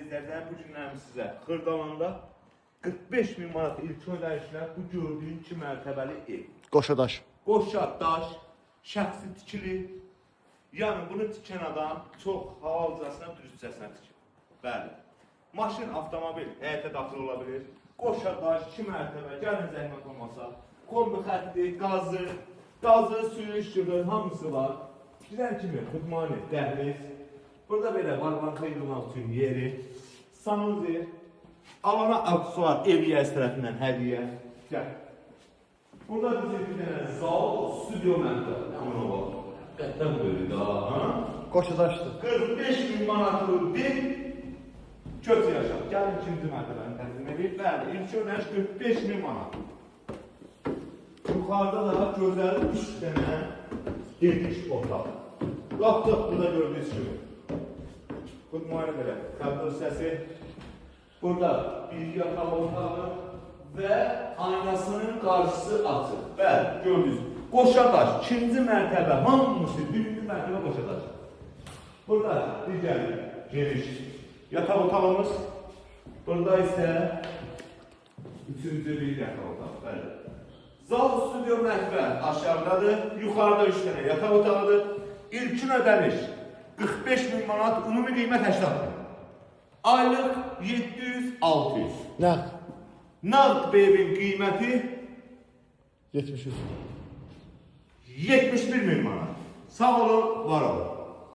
izləyicilər, bu günlərim sizə Xırdalanda 45.000 manat ilk ödəyişlə bu gördüyün 2 mərtəbəli ev. Qoşadaş. Qoşadaş, şəxsi tikili. Yəni bunu tikən adam çox havalcasına, dürüstcəsinə tikir. Bəli. Maşın, avtomobil həyətə daxil ola bilir. Qoşadaş, 2 mərtəbə, gəlin zəhmət olmasa. Kombi xətti, qazı, suyu, işığı, hamısı var. Girən kimi xudmani, dəhliz. Burada belə barbanka yığılan üçün yeri. Sanuzi. Alana aksuar ev yiyəsi tərəfindən hədiyyə. Gəl. Burada bizim bir dənə zal, stüdyo məntəbə. Aman o var. Qəttən böyük daha. Qoşadaşdır. 45.000 manatlı bir kötü yaşam. Gəlin ikinci mərtəbəni təqdim edib. Bəli, ilk ödəniş 45.000 manat. Yuxarıda da gözəl 3 dənə geniş otaq. Laptop burada gördüyünüz kimi. Xudmani belə, kadro səsi. Burada bir yataq otağı və aynasının qarşısı açıq. Bəli, gördünüz. Qoşadaş, ikinci mərtəbə, hamısı birinci mərtəbə qoşadaş. Burada digər geniş yataq otağımız. Burada isə üçüncü bir yataq otağı. Bəli. Zal, stüdyo, mətbəx aşağıdadır. Yuxarıda 3 dənə yataq otağıdır. İlkin ödəniş 45.000 manat, ümumi qiymət 80.000. Aylıq 700-600. Nəqd. Nağd bir evin qiyməti 73. 71.000 manat. Sağ olun, var olun.